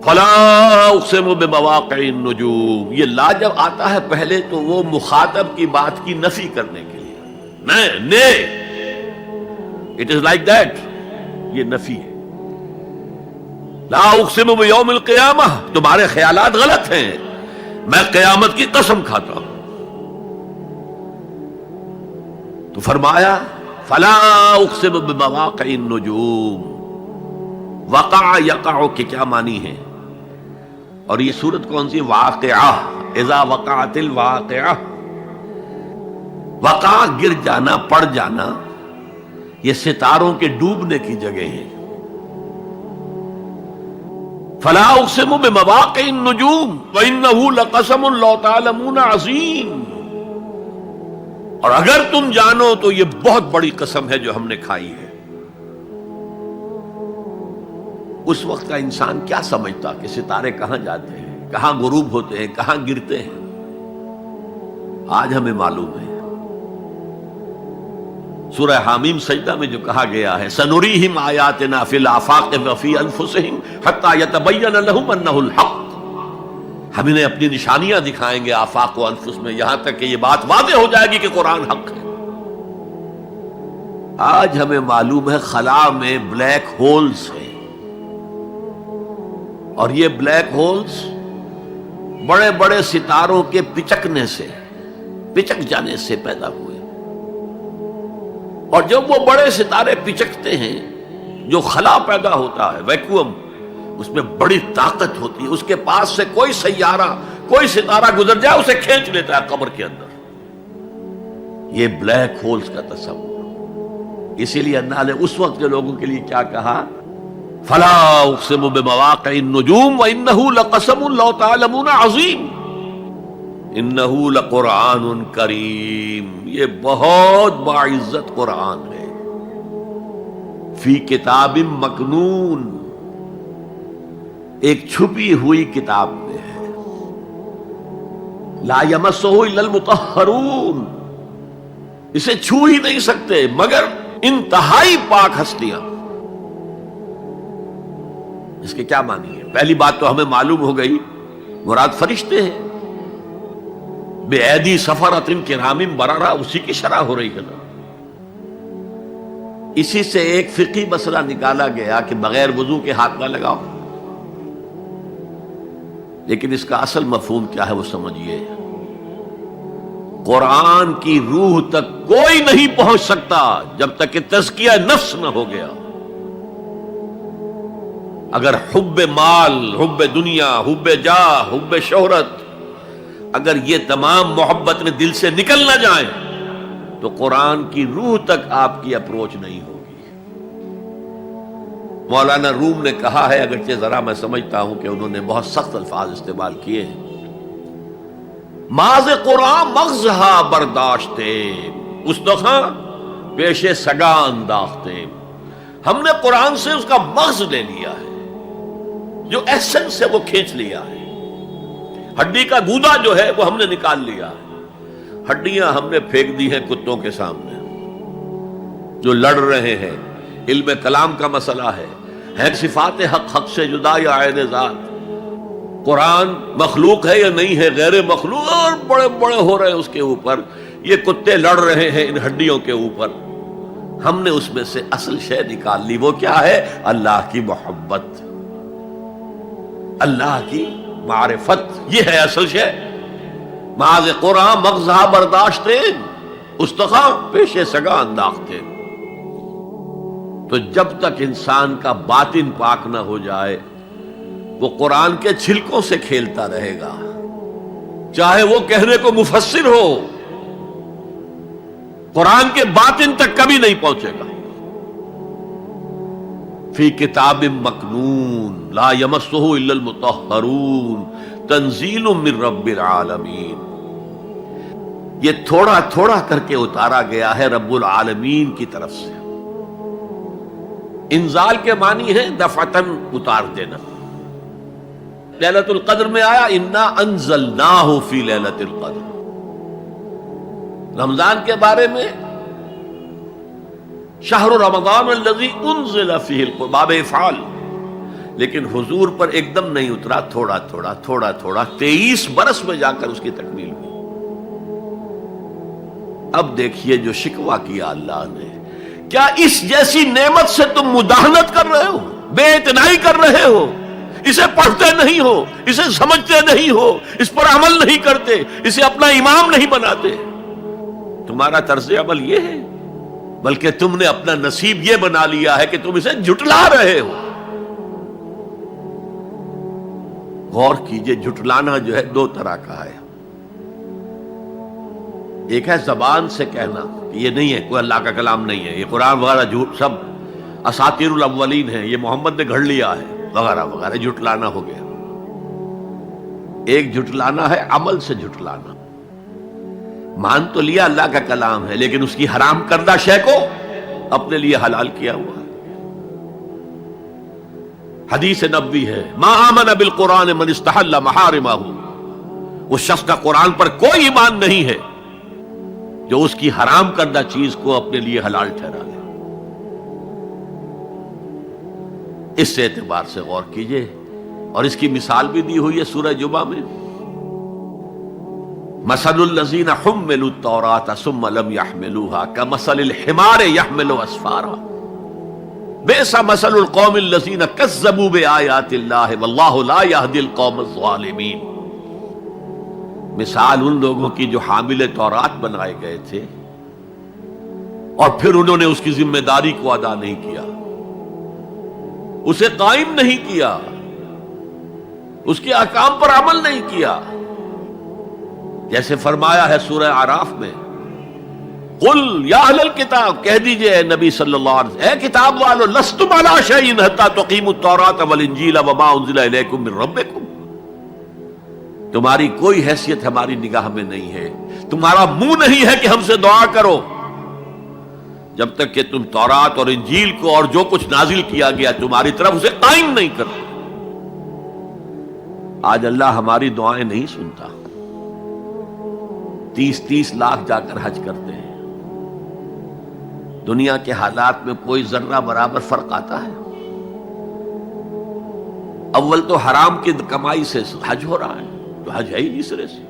فلا اقسم بمواقع النجوم، یہ لا جب آتا ہے پہلے تو وہ مخاطب کی بات کی نفی کرنے کے لیے، نے اٹ از لائک دیٹ، یہ نفی ہے۔ لا اقسم بیوم القیامہ، تمہارے خیالات غلط ہیں، میں قیامت کی قسم کھاتا ہوں۔ تو فرمایا فلا اقسم بمواقع النجوم، وقع یقع کے کیا معنی ہے؟ اور یہ سورت کون سی؟ واقعہ، اذا وقعت الواقعہ، وقع گر جانا، پڑ جانا، یہ ستاروں کے ڈوبنے کی جگہ ہے۔ فلا اقسم بمواقع النجوم وانہ لقسم لو تعلمون عظیم، اور اگر تم جانو تو یہ بہت بڑی قسم ہے جو ہم نے کھائی ہے۔ اس وقت کا انسان کیا سمجھتا کہ ستارے کہاں جاتے ہیں، کہاں غروب ہوتے ہیں، کہاں گرتے ہیں؟ آج ہمیں معلوم ہے۔ سورہ حامیم سجدہ میں جو کہا گیا ہے سنریہم آیاتنا فی الآفاق وفی انفسہم حتی یتبین لہم انہ الحق، ہم انہیں اپنی نشانیاں دکھائیں گے آفاق و انفس میں، یہاں تک کہ یہ بات واضح ہو جائے گی کہ قرآن حق ہے۔ آج ہمیں معلوم ہے خلا میں بلیک ہولز ہیں، اور یہ بلیک ہولز بڑے بڑے ستاروں کے پچکنے سے، پچک جانے سے پیدا ہوئے، اور جب وہ بڑے ستارے پچکتے ہیں، جو خلا پیدا ہوتا ہے، ویکیوم، اس میں بڑی طاقت ہوتی ہے، اس کے پاس سے کوئی سیارہ، کوئی ستارہ گزر جائے اسے کھینچ لیتا ہے قبر کے اندر۔ یہ بلیک ہولز کا تصور۔ اسی لیے اللہ نے اس وقت کے لوگوں کے لیے کیا کہا؟ فلا اقسم بمواقع النجوم وانہ لقسم لو تعلمون عظیم، انہ لقرآن کریم، یہ بہت باعزت قرآن ہے، فی کتاب مکنون، ایک چھپی ہوئی کتاب میں ہے، لا یمسہ الا المطہرون، اسے چھو ہی نہیں سکتے مگر انتہائی پاک ہستیاں۔ اس کے کیا معنی ہے؟ پہلی بات تو ہمیں معلوم ہو گئی، مراد فرشتے ہیں، بے ایدی سفرۃ کرام بررہ، اسی کی شرح ہو رہی ہے نا۔ اسی سے ایک فقہی مسئلہ نکالا گیا کہ بغیر وضو کے ہاتھ نہ لگاؤ، لیکن اس کا اصل مفہوم کیا ہے وہ سمجھیے۔ قرآن کی روح تک کوئی نہیں پہنچ سکتا جب تک کہ تزکیہ نفس نہ ہو گیا۔ اگر حب مال، حب دنیا، حب جاہ، حب شہرت، اگر یہ تمام محبت میں دل سے نکل نہ جائیں تو قرآن کی روح تک آپ کی اپروچ نہیں ہوگی۔ مولانا روم نے کہا ہے، اگرچہ ذرا میں سمجھتا ہوں کہ انہوں نے بہت سخت الفاظ استعمال کیے ہیں، ماز قرآن مغزہا برداشتے استخاں پیش سگا انداختے، ہم نے قرآن سے اس کا مغز لے لیا ہے، جو ایسنس سے وہ کھینچ لیا ہے، ہڈی کا گودا جو ہے وہ ہم نے نکال لیا ہے، ہڈیاں ہم نے پھینک دی ہیں کتوں کے سامنے جو لڑ رہے ہیں۔ علم کلام کا مسئلہ ہے صفات حق حق سے جدا یا عین ذات، قرآن مخلوق ہے یا نہیں ہے، غیر مخلوق، اور بڑے بڑے ہو رہے ہیں اس کے اوپر، یہ کتے لڑ رہے ہیں ان ہڈیوں کے اوپر۔ ہم نے اس میں سے اصل شے نکال لی، وہ کیا ہے؟ اللہ کی محبت، اللہ کی معرفت، یہ ہے اصل شے۔ ماذ قرآن مغزہ برداشتے استخاں پیش سگا انداختے۔ تو جب تک انسان کا باطن پاک نہ ہو جائے وہ قرآن کے چھلکوں سے کھیلتا رہے گا، چاہے وہ کہنے کو مفسر ہو، قرآن کے باطن تک کبھی نہیں پہنچے گا۔ فی کتاب مکنون لا یمسہ الا المطہرون تنزیل من رب العالمین، یہ تھوڑا تھوڑا کر کے اتارا گیا ہے رب العالمین کی طرف سے۔ انزال کے معنی ہے دفعتاً اتار دینا۔ لیلۃ القدر میں آیا انا انزلناہ فی لیلۃ القدر، رمضان کے بارے میں شہر رمضان الذی انزل فیہ القرآن، باب افعال، لیکن حضور پر ایک دم نہیں اترا، تھوڑا تھوڑا تھوڑا تھوڑا 23 برس میں جا کر اس کی تکمیل ہوئی۔ اب دیکھیے جو شکوہ کیا اللہ نے، کیا اس جیسی نعمت سے تم مداہنت کر رہے ہو، بے اعتنائی کر رہے ہو، اسے پڑھتے نہیں ہو، اسے سمجھتے نہیں ہو، اس پر عمل نہیں کرتے، اسے اپنا امام نہیں بناتے؟ تمہارا طرز عمل یہ ہے، بلکہ تم نے اپنا نصیب یہ بنا لیا ہے کہ تم اسے جھٹلا رہے ہو۔ غور کیجئے، جھٹلانا جو ہے دو طرح کا ہے۔ ایک ہے زبان سے کہنا کہ یہ نہیں ہے، کوئی اللہ کا کلام نہیں ہے، یہ قرآن وغیرہ جھوٹ، سب اساطیر الاولین ہیں، یہ محمد نے گھڑ لیا ہے وغیرہ وغیرہ، جھٹلانا ہو گیا۔ ایک جھٹلانا ہے عمل سے جھٹلانا، مان تو لیا اللہ کا کلام ہے لیکن اس کی حرام کردہ شے کو اپنے لیے حلال کیا ہوا ہے۔ حدیث نبوی ہے، ما آمن بالقرآن من استحل محارمہ، اس شخص کا قرآن پر کوئی ایمان نہیں ہے جو اس کی حرام کردہ چیز کو اپنے لیے حلال ٹھہرا لے۔ اس سے اعتبار سے غور کیجئے، اور اس کی مثال بھی دی ہوئی ہے سورہ جمعہ میں، مثل الذین حملوا التوراۃ ثم لم يحملوها كمثل الحمار يحمل اسفارا بئس مثل القوم الذین کذبوا بآیات اللہ واللہ لا يهدی القوم الظالمین۔ مثال ان لوگوں کی جو حامل تورات بنائے گئے تھے اور پھر انہوں نے اس کی ذمہ داری کو ادا نہیں کیا، اسے قائم نہیں کیا، اس کے احکام پر عمل نہیں کیا۔ جیسے فرمایا ہے سورہ اعراف میں، قل یا اہل الکتاب، کہہ دیجئے اے نبی صلی اللہ علیہ وسلم، اے کتاب والو، لستم علی شیء حتی تقیموا التوراۃ والانجیل وما انزل الیکم من ربکم، تمہاری کوئی حیثیت ہماری نگاہ میں نہیں ہے، تمہارا منہ نہیں ہے کہ ہم سے دعا کرو، جب تک کہ تم تورات اور انجیل کو اور جو کچھ نازل کیا گیا تمہاری طرف اسے قائم نہیں کرتے۔ آج اللہ ہماری دعائیں نہیں سنتا، 30 لاکھ جا کر حج کرتے ہیں، دنیا کے حالات میں کوئی ذرہ برابر فرق آتا ہے؟ اول تو حرام کی کمائی سے حج ہو رہا ہے، تو حج ہے ہی نہیں سرے سے۔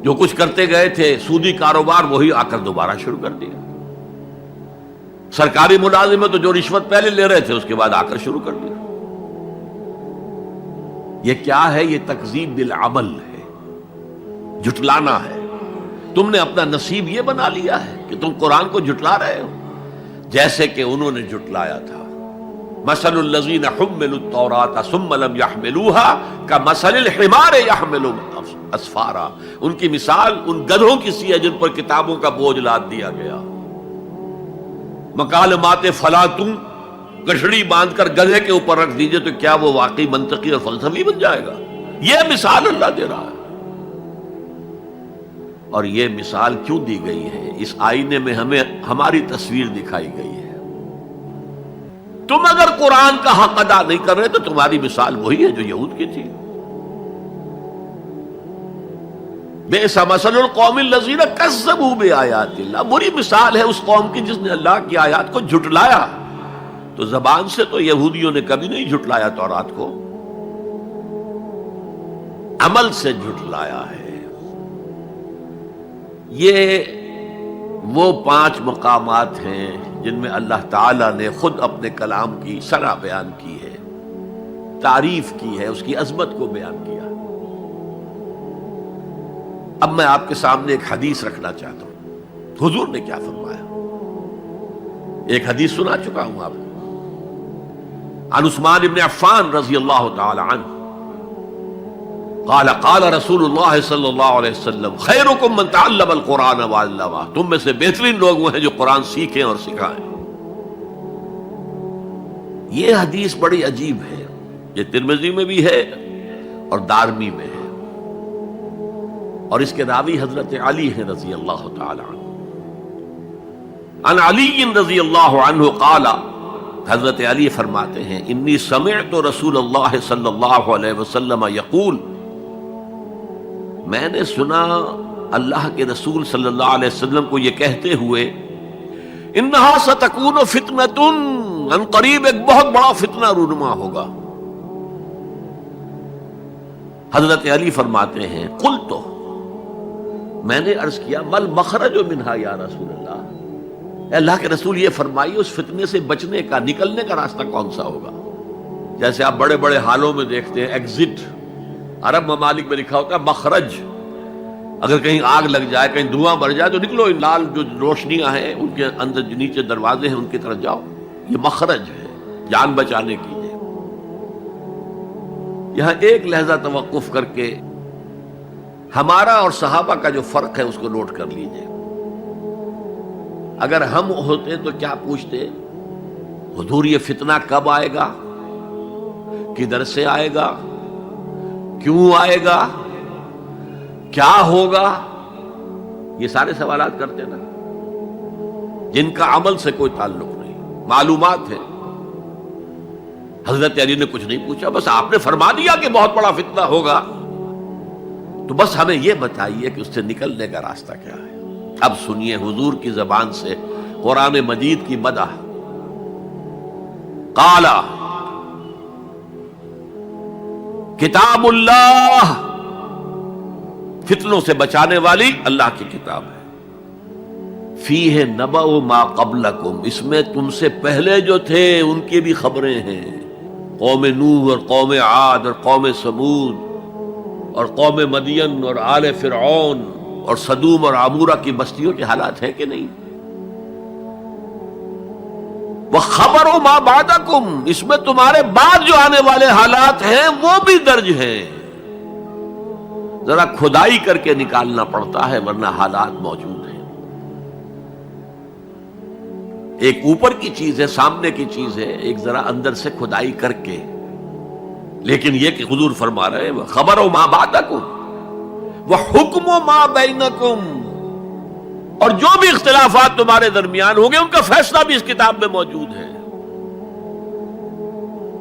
جو کچھ کرتے گئے تھے سودی کاروبار، وہی آ کر دوبارہ شروع کر دیا۔ سرکاری ملازم ہے تو جو رشوت پہلے لے رہے تھے اس کے بعد آ کر شروع کر دیا۔ یہ کیا ہے؟ یہ تکذیب بالعمل ہے، جھٹلانا ہے۔ تم نے اپنا نصیب یہ بنا لیا ہے کہ تم قرآن کو جھٹلا رہے ہو، جیسے کہ انہوں نے جھٹلایا تھا۔ مثل الذین حملوا التوراۃ ثم لم يحملوها كمثل الحمار يحمل اسفارا، ان کی مثال ان گدھوں کی سی ہے جن پر کتابوں کا بوجھ لاد دیا گیا۔ مکالمات فلاں تم گٹھڑی باندھ کر گدھے کے اوپر رکھ دیجئے تو کیا وہ واقعی منطقی اور فلسفی بن جائے گا؟ یہ مثال اللہ دے رہا ہے۔ اور یہ مثال کیوں دی گئی ہے؟ اس آئینے میں ہمیں ہماری تصویر دکھائی گئی ہے۔ تم اگر قرآن کا حق ادا نہیں کر رہے تو تمہاری مثال وہی ہے جو یہود کی تھی۔ بئس مثل القوم الذین کذبوا بآیات اللہ، بری مثال ہے اس قوم کی جس نے اللہ کی آیات کو جھٹلایا۔ تو زبان سے تو یہودیوں نے کبھی نہیں جھٹلایا تورات کو، عمل سے جھٹلایا ہے۔ یہ وہ 5 مقامات ہیں جن میں اللہ تعالیٰ نے خود اپنے کلام کی ثنا بیان کی ہے، تعریف کی ہے، اس کی عظمت کو بیان کیا۔ اب میں آپ کے سامنے ایک حدیث رکھنا چاہتا ہوں، حضور نے کیا فرمایا۔ ایک حدیث سنا چکا ہوں آپ کو، عن عثمان بن عفان رضی اللہ تعالی عنہ قال قال رسول اللہ صلی اللہ علیہ وسلم خیرکم من تعلم القرآن وعلمہ، تم میں سے بہترین لوگ وہ ہیں جو قرآن سیکھیں اور سکھائیں۔ یہ حدیث بڑی عجیب ہے، یہ ترمذی میں بھی ہے اور دارمی میں ہے، اور اس کے راوی حضرت علی ہیں رضی اللہ تعالی عنہ۔ عن علی رضی اللہ عنہ قال، حضرت علی فرماتے ہیں انی سمعت رسول اللہ صلی اللہ علیہ وسلم یقول، میں نے سنا اللہ کے رسول صلی اللہ علیہ وسلم کو یہ کہتے ہوئے، انہا ستکون فتنۃ، ان قریب ایک بہت بڑا فتنہ رونما ہوگا۔ حضرت علی فرماتے ہیں قلت، میں نے عرض کیا مل مخرج منہا یا رسول اللہ، اے اللہ کے رسول یہ فرمائیے اس فتنے سے بچنے کا، نکلنے کا راستہ کون سا ہوگا؟ جیسے آپ بڑے بڑے حالوں میں دیکھتے ہیں ایگزٹ، عرب ممالک میں لکھا ہوتا ہے مخرج، اگر کہیں آگ لگ جائے، کہیں دھواں بھر جائے تو نکلو، لال جو روشنیاں ہیں ان کے اندر جو نیچے دروازے ہیں ان کی طرف جاؤ، یہ مخرج ہے جان بچانے کی۔ یہاں ایک لحظہ توقف کر کے ہمارا اور صحابہ کا جو فرق ہے اس کو نوٹ کر لیجئے۔ اگر ہم ہوتے تو کیا پوچھتے؟ حضور یہ فتنہ کب آئے گا، کدھر سے آئے گا، کیوں آئے گا، کیا ہوگا؟ یہ سارے سوالات کرتے نا، جن کا عمل سے کوئی تعلق نہیں، معلومات ہے۔ حضرت علی نے کچھ نہیں پوچھا، بس آپ نے فرما دیا کہ بہت بڑا فتنہ ہوگا، تو بس ہمیں یہ بتائیے کہ اس سے نکلنے کا راستہ کیا ہے۔ اب سنیے حضور کی زبان سے قرآن مجید کی مدح۔ قال کتاب اللہ، فتنوں سے بچانے والی اللہ کی کتاب ہے۔ فیہ نبأ ما قبلکم، اس میں تم سے پہلے جو تھے ان کی بھی خبریں ہیں، قوم نوح اور قوم عاد اور قوم سمود اور قوم مدین اور آل فرعون اور سدوم اور عمورہ کی بستیوں کے حالات ہیں کہ نہیں؟ وَخَبَرُ مَا بَعْدَكُمْ، اس میں تمہارے بعد جو آنے والے حالات ہیں وہ بھی درج ہیں، ذرا کھدائی کر کے نکالنا پڑتا ہے ورنہ حالات موجود ہیں۔ ایک اوپر کی چیز ہے، سامنے کی چیز ہے، ایک ذرا اندر سے کھدائی کر کے، لیکن یہ کہ حضور فرما رہے ہیں خبر ما بعدکم وحکم ما بینکم، اور جو بھی اختلافات تمہارے درمیان ہوں گے ان کا فیصلہ بھی اس کتاب میں موجود ہے۔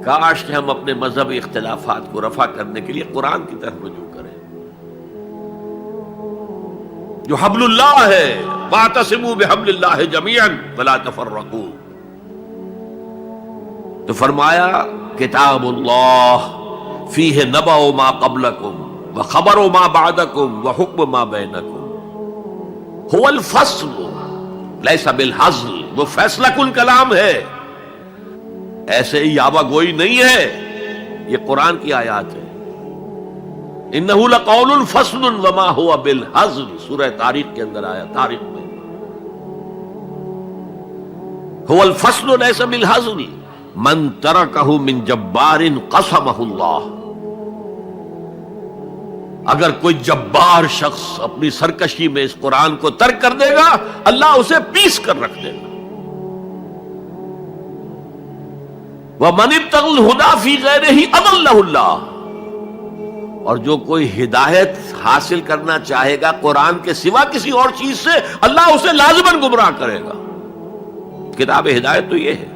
کاش کہ ہم اپنے مذہبی اختلافات کو رفع کرنے کے لیے قرآن کی طرف رجوع کریں، جو حبل اللہ ہے، واعتصموا بحبل اللہ جميعا ولا تفرقوا۔ تو فرمایا کتاب اللہ فیہ نبأ ما قبلکم وخبر ما بعدکم وحکم ما بینکم، هو الفصل لیس بالحزل، وہ فیصلہ کن کلام ہے، ایسے ہی یاوہ گوئی نہیں ہے، یہ قرآن کی آیات ہے۔ انہ لقول فصل وما هو بالحزل، سورہ طارق کے اندر آیا، طارق میں هو الفصل لیس بالحزل من ترکہ من جبار قسمہ اللہ، اگر کوئی جبار شخص اپنی سرکشی میں اس قرآن کو ترک کر دے گا اللہ اسے پیس کر رکھ دے گا۔ وَمَنِ ابْتَغَى الْهُدَى فِي غَيْرِهِ أَضَلَّهُ اللَّهُ، اور جو کوئی ہدایت حاصل کرنا چاہے گا قرآن کے سوا کسی اور چیز سے، اللہ اسے لازماً گمراہ کرے گا۔ کتاب ہدایت تو یہ ہے۔